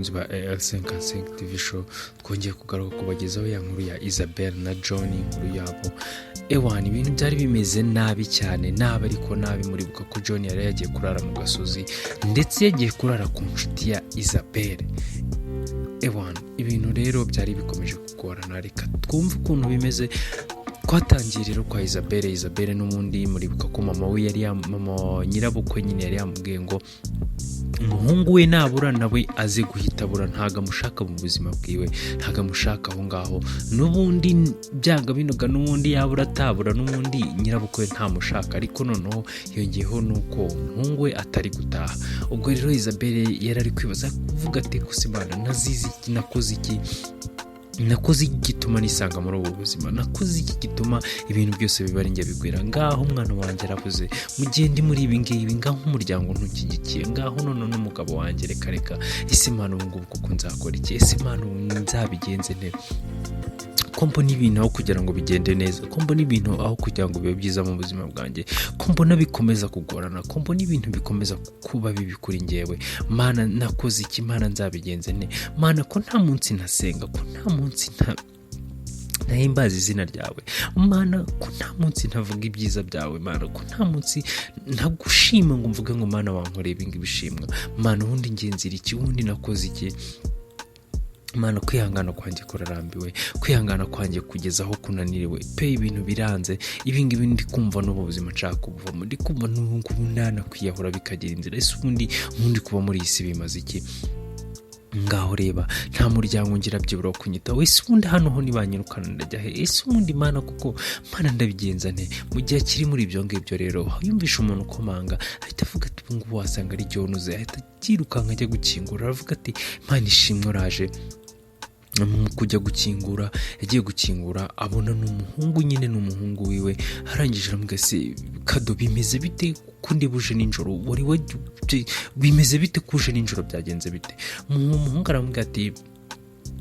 bakunzi ba AL55 TV show, twongeye kugaruka kubagezaho ya nkuru ya Isabel na John, inkuru yabo. Ewani ibintu byari bimeze nabi cyane, nabi ariko nabi. Muribuka ko John yari yagiye kurara mu gasozi ndetse yagiye kurara ku nshuti ya Isabel. Ewani ibintu rero byari bikomeje kugorana, reka twumve ukuntu bimeze. Kwatangiye rero kwa Isabel n'umundi, muribuka ko mama we yari mama nyirabukwe nyine yari yamubwiye ngo umuhungu we nabura nawe aze guhita abura, ntaga mushaka mu buzima bwiwe, ntaga mushaka aho ngaho, n'ubundi byanga binoga n'ubundi yabura atabura, n'ubundi nyirabukwe nta mushaka. Ariko noneho yongeyeho nuko umuhungu we atari gutaha. Ubwo rero Isabel yarari kwibaza kuvuga ati kusimana nazizi iki, nakoze igituma nisanga muri ubu buzima, nakoze iki gituma ibintu byose bibari njye bigwira. Ngaho umwana wanjye aravuze mu gihe ndi muri ibi ngibi, ngaho umuryango ntukigikiye, ngaho none n'umugabo wanjye reka ese Imana ubu ngubu kuko nzakora iki, ese Imana nzabigenze nte, ko mbona ibintu aho kugira ngo bigende neza, ko mbona ibintu aho kugira ngo bibe byiza mu buzima bwanjye, ko mbona bikomeza kugorana, ko mbona ibintu bikomeza kuba bibi kuri njyewe. Mana nakoze iki, Mana nzabigenze nte, Mana ko nta munsi nasenga, ko nta munsi nahimbaza izina ryawe, Mana ko nta munsi ntavuga ibyiza byawe, Mana ko nta munsi ntagushima ngo mvuge ngo Mana wankoreye ibi ngibi bishimwa, Mana ubundi ngenzira iki, ubundi nakoze iki. Mana kwihangana kwanjye kurarambiwe, kwihangana kwanjye kugeza aho kunaniriwe pe, ibintu biranze, ibi ngibi ndi kumva n'ubu buzima nshaka kubuvamo, ndi kumva n'ubu ndana kwiyahura bikagira inzira. Ese ubundi kuba muri iyi si bimaze iki? Ngaho reba nta muryango ngira byibura kunyitaho, ese ubundi hano ho nibanyirukana ndajya he, ese ubundi Mana kuko Mana ndabigenza nte? Mu gihe kiri muri ibyo ngibyo rero yumvisha umuntu ukomanga, ahita avuga ati ubu ngubu wasanga ari John ahita yirukanka ajya gukingura, aravuga ati Mana ishimwe uraje. Kujya gukingura, yagiye gukingura abona n'umuhungu, nyine n'umuhungu wiwe. Arangije aramubwira se Kado bimeze bite kundi buje ninjoro, wari bimeze bite kuje ninjoro, byagenze bite? Umuhungu aramubwira ati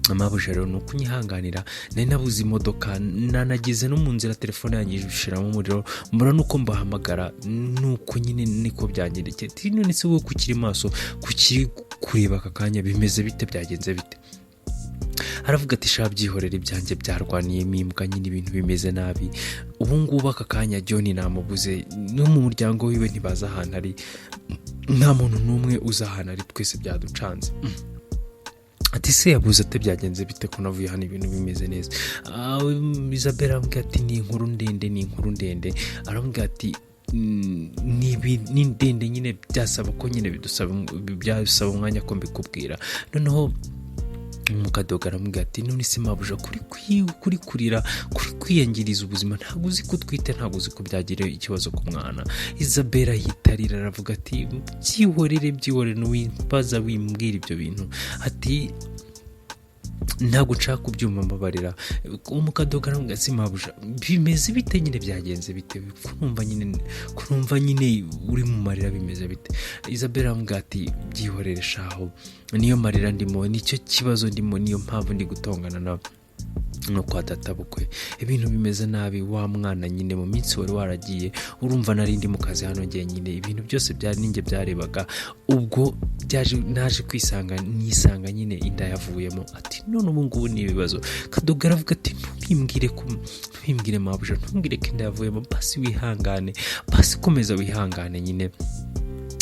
amabuje rero nuko unyihanganira, nari nabuze imodoka, nanagize no mu nzira telefone yanjye ishiramo umuriro, mbura nuko mbahamagara, nuko nyine niko byangendekeye. None se wowe kukiri maso, kukiri kureba aka kanya, bimeze bite, byagenze bite? Aravuga ati sha byihorera, ibyanjye byarwaniyemo imbwa, nyine ibintu bimeze nabi. Ubu ngubu aka kanya John namubuze, no mu muryango wiwe ntibaza ahantu ari, nta muntu n'umwe uzi ahantu ari, twese byaducanze. Ati se yabuze ate, byagenze bite ko navuye hano ibintu bimeze neza? Isabel aramubwira ati ni inkuru ndende. Aramubwira ati ni ndende nyine, byasaba ko nyine byasaba umwanya ko mbikubwira. Noneho Mukadoga aramubwira ati none se mabuja kuri kurira, kuri kwiyangiriza ubuzima, ntabwo uzi ko twite, ntabwo uzi ko byagiriye ikibazo ku mwana. Isabel yitarira aravuga ati byihorere n'uwimbaza wimbwira ibyo bintu, ati ntabwo nshaka kubyumva, mbabarira. Mukadoga aramubwira ati mabuja bimeze bite, nyine byagenze bite, kurumva nyine uri mu marira, bimeze bite? Isabel aramubwira ati byihorere shaho, niyo marira ndimo, nicyo kibazo ndimo, niyo mpamvu ndi gutongana no kwa data bukwe, ibintu bimeze nabi. Wa mwana nyine mu minsi wari waragiye, urumva nari ndi mu kazi hano ngiye, nyine ibintu byose byari ninjye byarebaga. Ubwo naje nisanga nyine inda yavuyemo. Ati none ubu ngubu ni ibibazo. Kadoga aravuga ati ntubimbwire mabuja, ntumbwire ko inda yavuyemo, basi wihangane, basi komeza wihangane nyine,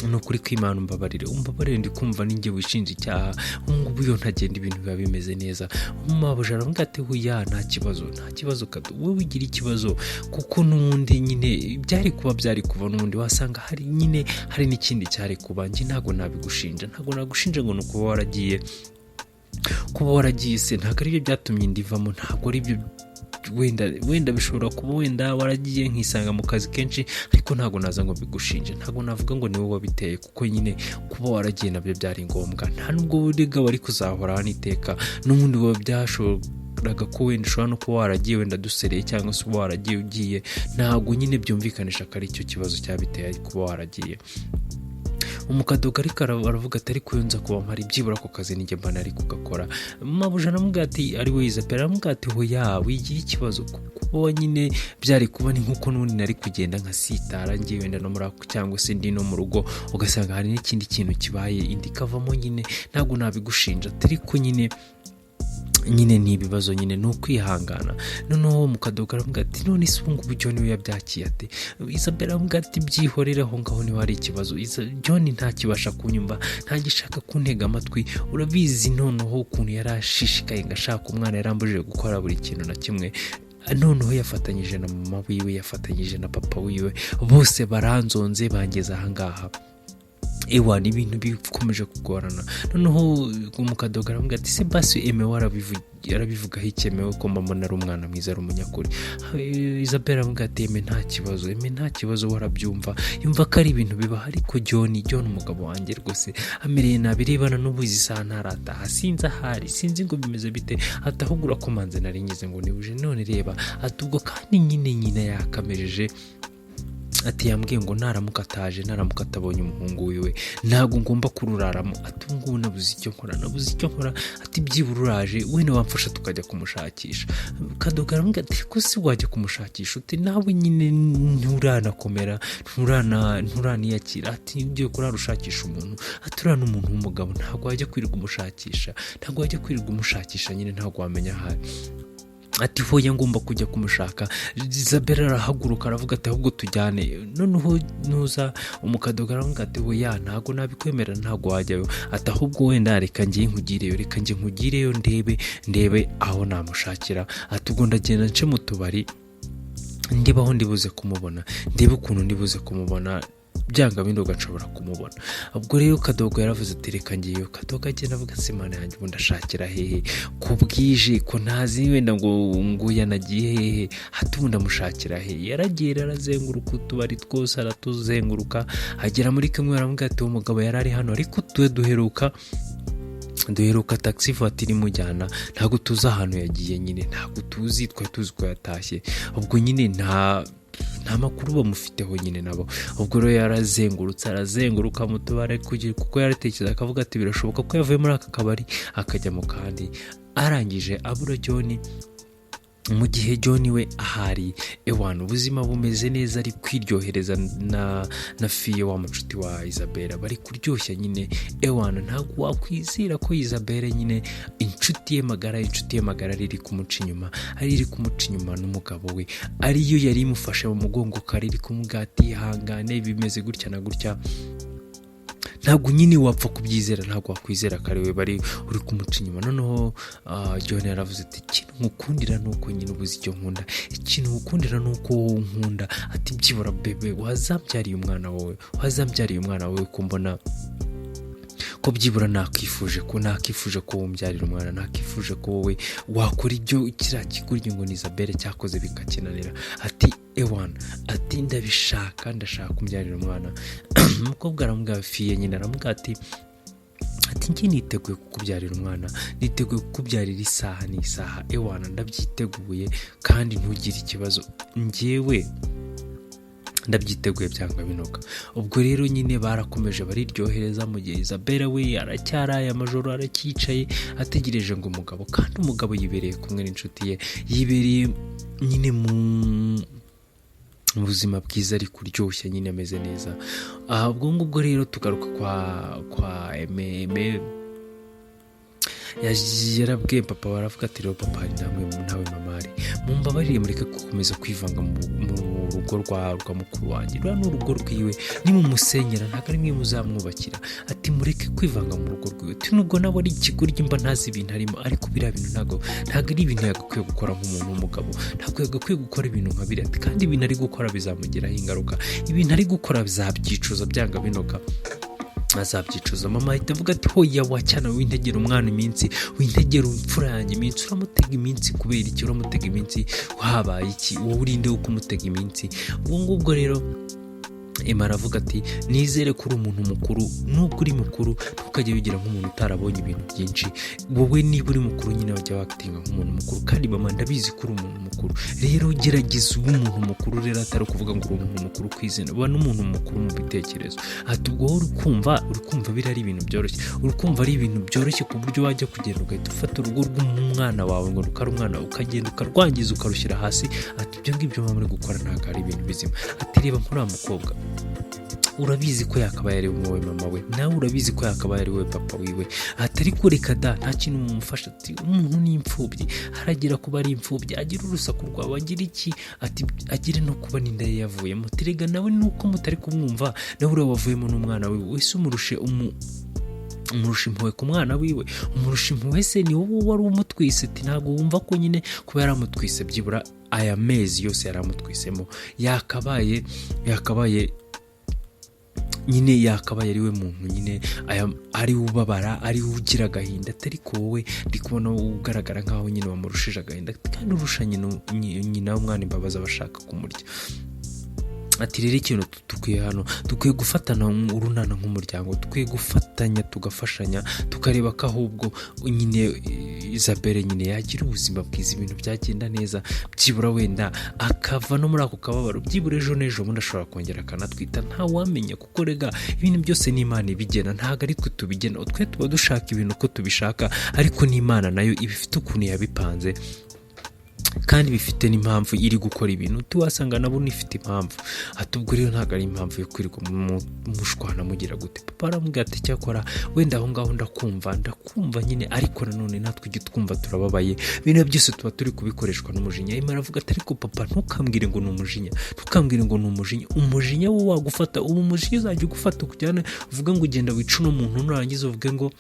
nukuri kw'Imana umbabarire, ndi kumva ninjye wishinja icyaha, ngubu yo ntagenda ibintu biba bimeze neza. Mabuja aramubwira ati huya nta kibazo Kado, wowe ugira ikibazo, kuko n'ubundi nyine byari kuva, n'ubundi wasanga hari n'ikindi cyari kuba. Njye ntabwo nabigushinja, ntabwo nagushinja ngo nuko kuba waragiye se ntabwo ari byo byatumye ndivamo, ntabwo ari byo. Wenda bishobora kuba wenda waragiye nkisanga mu kazi kenshi, ariko ntabwo naza ngo bigushinje, ntabwo navuga ngo ni wowe wabiteye, kuko nyine kuba waragiye nabyo byari ngombwa. Nta nubwo burega wari kuzahora hano iteka, n'ubundi buba byashoboraga ko wenda ushobora no kuba waragiye wenda dusereye, cyangwa se uba waragiye ugiye, ntabwo nyine byumvikanisha ko ari icyo kibazo cyabiteye kuba waragiye. umukadogo ariko aravuga ati ariko yonza kuba mpari byibura ako kazi ninjye mba nari kugakora. mabuja aramubwira ati ari we Isabelle aramubwira ati hoya wigira ikibazo kuko nyine byari kuba ni nkuko n'undi nari kugenda nkasitara ngiye wenda no muri ako cyangwa se ndi no mu rugo ugasanga hari n'ikindi kintu kibaye indi kavamo nyine ntabwo nabigushinja ariko nyine ni ibibazo nyine ni ukwihangana. noneho mukadogo aramubwira ati none se ubungubu John we yabyakiye ate? Isabelle aramubwira ati byihorere aho ngaho niho hari ikibazo. John ntakibasha kunyumva ntagishaka kuntega amatwi, urabizi noneho ukuntu yari ashishikaye ngashaka umwana yarambujije gukora buri kintu na kimwe. noneho yafatanyije na mama wiwe yafatanyije na papa wiwe bose baranzonze bangeze ahangaha. ni ibintu bikomeje kugorana. noneho umukadogo aramubwira ati se basi emewe arabivugaho icyemewe ko mbona ari umwana mwiza ari umunyakuri. Isabelle aramubwira ati nta kibazo warabyumva yumva ko ari ibintu biba. ariko John umugabo wanjye rwose amereye nabi rebana n'ubuzi isaha ntarataha sinzi ngo bimeze bite atahugura ko manze nari ngize ngo nibuje none reba atubwo kandi nyine yakamejeje ati yambwiye ngo naramuka atabonye umuhungu wiwe ntabwo ngomba kururaramo. ati ngubu nabuze icyo nkora ati byibura uraje wene wamfasha tukajya kumushakisha. Kadogo aramubwira ati ko si wajya kumushakisha uti nawe nyine nturanakomera nturaniyakira ati ugiye kurarushakisha umuntu ati urana umuntu w'umugabo ntabwo wajya kwirirwa umushakisha nyine ntabwo wamenya ahari. ati hoya ngomba kujya kumushaka. Isabelle arahaguruka aravuga ati ahubwo tujyane. noneho nuza umukadogo aramubwira ati hoya ntabwo nabikwemera ntabwo wajyayo ati ahubwo wenda reka njye nkugireyo ndebe aho namushakira. ati ubwo ndagenda nce mu tubari ndeba aho ndibuze kumubona ndebe ukuntu ndibuze kumubona byanga bindi ugashobora kumubona. ubwo rero Kadogo yaravuze ati reka ngiyeyo. Kadogo agenda avuga ati Imana yanjye ubu ndashakira hehe ko bwije ko ntazi wenda ngo yanagiye hehe hati ubu ndamushakira hehe. yaragiye arazenguruka utubari twose aratuzenguruka agera muri kamwe aramubwira ati umugabo yari ari hano ariko duheruka taxi voiture imujyana ntabwo tuzi ahantu yagiye nyine ntabwo tuzi ko yatashye. ubwo nyine nta makuru bamufiteho nyine nabo. ubwo rero arazenguruka mu tubare kuko yaratekereza akavuga ati birashoboka ko yavuye muri aka kabari akajya mu kandi. arangije abura John mu gihe John we ahari ubuzima bumeze neza ari kwiryohereza na fiye wa mucuti wa Isabelle bari kuryoshya nyine. ntabwo wakwizera ko Isabelle nyine inshuti ye magara riri kumuca inyuma n'umugabo we ariyo yari imufashe mu mugongo kare iri kumugati ihangane bimeze gutya na gutya. ntabwo nyine wapfa kubyizera ntabwo wakwizera kare we bari uri kumuca inyuma. noneho John yaravuze ati ikintu ngukundira nuko nyine ubuze icyo nkunda ikintu ngukundira nuko wowe nkunda ati byibura bebe wazambyariye umwana wawe ko mbona ko byibura nakifuje ko wumbyarira umwana nakifuje ko wowe wakora ibyo kiriya kikurya ngo ni Isabelle cyakoze bikakinanira. ati ati ndashaka kumbyarira umwana. umukobwa aramubwira fiye nyine aramubwira ati njye niteguye kukubyarira umwana niteguye kukubyarira isaha n'isaha ndabyiteguye kandi ntugire ikibazo njyewe ndabyiteguye byanga binoga. ubwo rero nyine barakomeje bariryohereza mu gihe Isabelle we aracyaraye amajoro aracyicaye ategereje ngo umugabo kandi umugabo yibereye kumwe n'inshuti ye yibereye nyine mu buzima bwiza ari kuryoshya nyine ameze neza. ubwo ngubwo rero tugaruka kwa Ememe yarabwiye papa baravuga ati rero papa hari nawe mama ari mumbabarire mureke gukomeza kwivanga mu rugo rwa mukuru wanjye rwa n'urugo rwiwe nimumusenyera ntabwo ari mwe muzamwubakira. ati mureke kwivanga mu rugo rwiwe nubwo nabo ari ikigoryi mba ntazi ibintu arimo ariko biriya bintu ntabwo ari ibintu yagakwiye gukora nk'umuntu w'umugabo ntabwo yagakwiye gukora ibintu nka biriya kandi ibintu ari gukora bizamugiraho ingaruka ibintu ari gukora bizabyicuza byanga binoga azabyicuza. mama ahita avuga ati hoya wacyana wintegera umwana iminsi wintegera imfura yanjye iminsi uramutega iminsi kubera iki uramutega iminsi wabaye iki wowe urinde wo kumutega iminsi. ubwo ngubwo rero Emma aravuga ati nizere ko uri umuntu mukuru, nubwo uri mukuru ntukajye wigira nk'umuntu utarabonye ibintu byinshi. Wowe niba uri mukuru nyine wajya wakitinga nk'umuntu mukuru, kandi mama ndabizi ko uri umuntu mukuru, rero gerageza ube umuntu mukuru. Rero atari ukuvuga ngo uri umuntu mukuru ku izina, uba n'umuntu mukuru mu bitekerezo. Ati ubwo uri kumva biri ari ibintu byoroshye, uri kumva ari ibintu byoroshye ku buryo wajya kugenda ugahita ufata urugo rw'umwana wawe ngo rukare umwana ukagenda ukarwangiza ukarushyira hasi. Ati ibyo ngibyo mama muri gukora ntabwo ari ibintu bizima. Ati reba nk'uriya mukobwa, urabizi ko yakabaye ari wowe mama we, nawe urabizi ko yakabaye ari wowe papa wiwe. Atari kureka da nta kintu mumufasha. Ati umuntu ni imfubyi, haragira kuba ari imfubyi, agira urusaku rwawe, agira iki, ati agire no kuba n'inda ye yavuyemo. Terega nawe nuko mutari kumwumva, nawe uriya wavuyemo n'umwana wiwe, wese umurusha impuhwe ku mwana wiwe, umurusha impuhwe se ni wowe wari umutwise. Ati ntabwo wumva ko nyine kuba yaramutwise byibura aya mezi yose yaramutwisemo yakabaye ari we muntu nyine ari ubabara, ari ugira agahinda. Atari ko wowe ndi kubona ugaragara nkaho nyine wamurushije agahinda, kandi urusha nyina w'umwana imbabazi abashaka kumurya. Ati rero ikintu dukwiye hano, dukwiye gufatana urunana nk'umuryango, dukwiye gufatanya tugafashanya, tukareba ko ahubwo nyine Isabelle nyine yagira ubuzima bwiza, ibintu byagenda neza, byibura wenda akava no muri ako kababaro, byibura ejo n'ejo bundi ashobora kongera akanatwita, nta wamenya. Kuko rega ibintu byose n'Imana ibigena, ntabwo ari twe tubigena. Twe tuba dushaka ibintu uko tubishaka, ariko n'Imana nayo iba ifite ukuntu yabipanze, kandi bifite n'impamvu iri gukora ibintu. Tuwasanga nabo nifite impamvu. Ati ubwo rero ntabwo ari impamvu yo kwirirwa mushwana mugira gute. Papa aramubwira ati cyakora wenda aho ngaho ndakumva nyine, ariko nanone natwe ujye twumva turababaye, ibintu byose tuba turi kubikoreshwa n'umujinya. Imana aravuga ati ariko papa ntukambwire ngo ni umujinya, umujinya wo wagufata, ubu umujinya uzajya ugufata kujyana uvuga ngo ugenda wica uno muntu, nurangiza uvuge ngo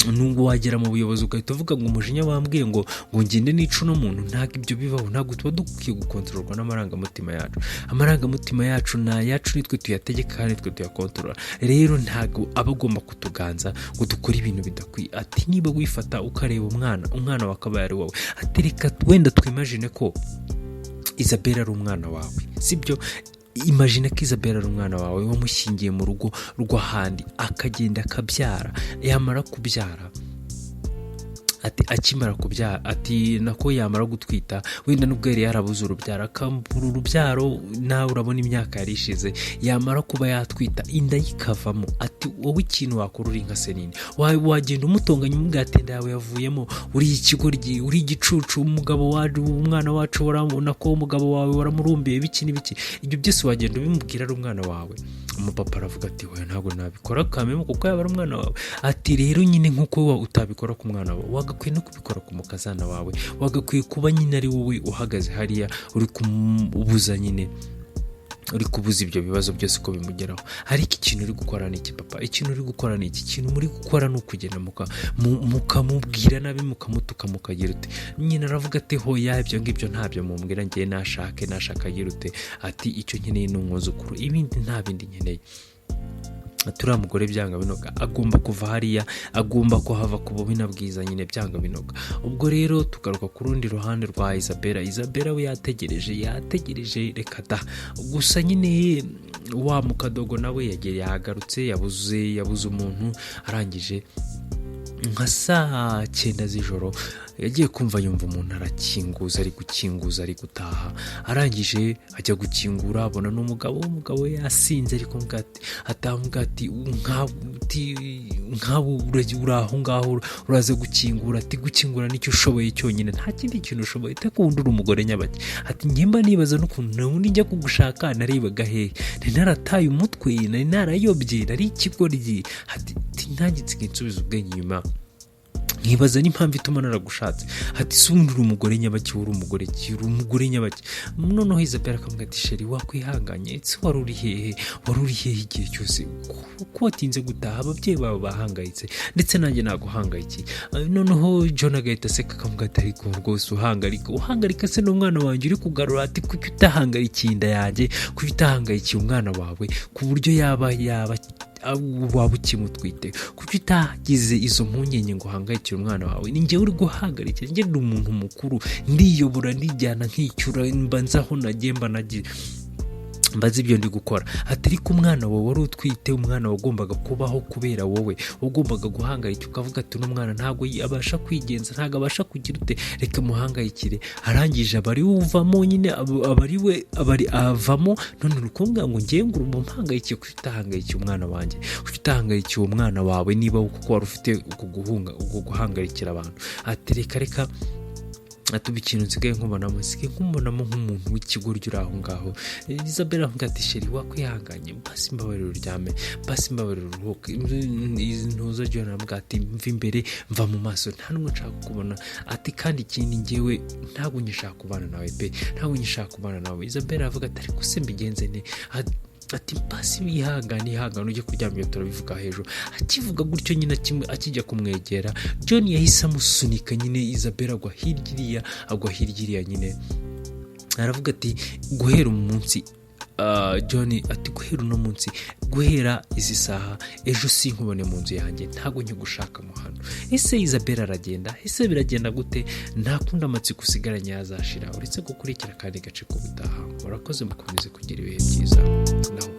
nubwo wagera mu buyobozi ugahita uvuga ngo umujinya wambwiye ngo ngende nica uno muntu. Ntabwo ibyo bibaho. Ntabwo tuba dukwiye gukontororwa n'amarangamutima yacu. Amarangamutima yacu ni ayacu, nitwe tuyategeka kandi nitwe tuyakontorora. Rero ntabwo aba agomba kutuganza ngo dukore ibintu bidakwiye. Ati niba wifata ukareba umwana wakabaye ari wowe, ati reka wenda twimagine ko Isabelle ari umwana wawe, sibyo? Imagine ko Isabelle ari umwana wawe wamushyingiye mu rugo rw'ahandi, akagenda akabyara, yamara kubyara, ati akimara kubyara, ati nako yamara gutwita, wenda nubwo yari yarabuze urubyaro, akambura urubyaro, nawe urabona imyaka yari ishize, yamara kuba yatwita inda yikavamo. Ati wowe ikintu wakora uri nka senini, wagenda umutonganya umubwira ati inda yawe yavuyemo, uri ikigoryi, uri igicucu, umwana wacu warabona ko umugabo wawe waramurumbiye biki n'ibiki. Ibyo byose wagenda ubimubwira ari umwana wawe. Umupapa aravuga ati we ntabwo nabikora kamemo kuko yaba ari umwana wawe. Ati rero nyine nk'uko utabikora ku mwana wawe, wagakwiye no kubikora ku mukazana wawe, wagakwiye kuba nyine ari wowe uhagaze hariya uri kumubuza nyine, uri kubuza ibyo bibazo byose ko bimugeraho. Ariko ikintu uri gukora ni iki papa? Ikintu uri gukora ni iki? Ikintu muri gukora ni ukugenda mukamubwira nabi, mukamutuka, mukagira ute. Nyine aravuga ati hoya ibyo ngibyo ntabyo mumbwira, ngiye nashaka agira ute. Ati icyo nkeneye ni umwuzukuru, ibindi nta bindi nkeneye. Turiya mugore byanga binoga agomba kuva hariya, agomba kuhava ku bubina bwiza nyine byanga binoga. Ubwo rero tugaruka ku rundi ruhande rwa Isabelle we yategereje reka da. Gusa nyine wa mukadogo nawe yagarutse, yabuze umuntu, arangije nka saa 9 z'ijoro yagiye kumva yumva umuntu arakinguza, ari gutaha. Arangije ajya gukingura, abona n'umugabo we yasinze, ariko atavuga ati nkabu uraho ngaho uraze gukingura. Ati gukingura nicyo ushoboye cyonyine, nta kindi kintu ushoboye. Itakundura umugore nyabaki. Ati njyemba nibaza n'ukuntu nawe njya kugushaka narebaga hehe, narataye umutwe, narayobye, nari ikigoryi. Ati ntagitsike nsubiza ubwenge inyuma, nkibaza n'impamvu ituma naragushatse. Ati sundura umugore nyabaki, uri umugore nyabaki. Noneho Isabelle akamubwira ati sheri wakwihanganye, ese wari uri hehe igihe cyose ko watinze gutaha? Ababyeyi bawe bahangayitse ndetse nanjye naguhangayikiye. Noneho John agahita aseka akamubwira ati ariko rwose uhangarika se n'umwana wanjye uri kugarura. Ati kuki utahangarikiye inda yanjye, kuki utahangayikiye umwana wawe ku buryo yaba waba ukimutwite, kuki utagize izo mpungenge ngo uhangayikire umwana wawe? Ni njyewe uri guhangarikira, njye ndi umuntu mukuru, ndiyobora, ndijyana, nkicyura, mba nzaho nagiye, mba nagiye. mbaze ibyo ndi gukora. Ati ariko umwana wawe wari utwite, umwana wagombaga kubaho kubera wowe, ugombaga guhangayika ukavuga ati uno mwana ntabwo abasha kwigenza, ntabwo abasha kugira ute, reka muhangayikire. Arangije abari uvamo nyine, abari avamo. None urukumbwa ngo ngiye ngo umuhangayikiye, kuko utahangayikiye umwana wanjye, kuko utahangayikiye umwana wawe, niba kuko wari ufite uko guhangayikira abantu. Ati reka atuba ikintu nsigaye nkubonamo nk'umuntu w'ikigoryi uri aho ngaho. Isabelle avuga ati sheri wakwihanganye, basi mbabarira uryame, basi mbabarira uruhuke. Ntuza John avuga ati mva imbere, mva mu maso, nta n'umwe nshaka kubona. Ati kandi ikindi njyewe ntabwo nyishaka kubana nawe pe, ntabwo nyishaka kubana nawe. Isabelle avuga ati ariko se mbigenze ne? Ati basi wihangane ujye kuryama, iyo turabivuga hejuru. Akivuga gutyo nyine akijya kumwegera, John yahise amusunika nyine. Isabelle agwa hirya nyine. Aravuga ati guhera umunsi, John ati guhera uno munsi, guhera izi saha, ejo sinkubone mu nzu yanjye, ntabwo nkigushaka mu hano. Ese Isabelle aragenda? Ese biragenda gute? Ntakunda amatsiko usigaranye yazashira. Uretse gukurikira kandi gace k'ubutaha. Murakoze, mukomeze kugira ibihe byiza. Naho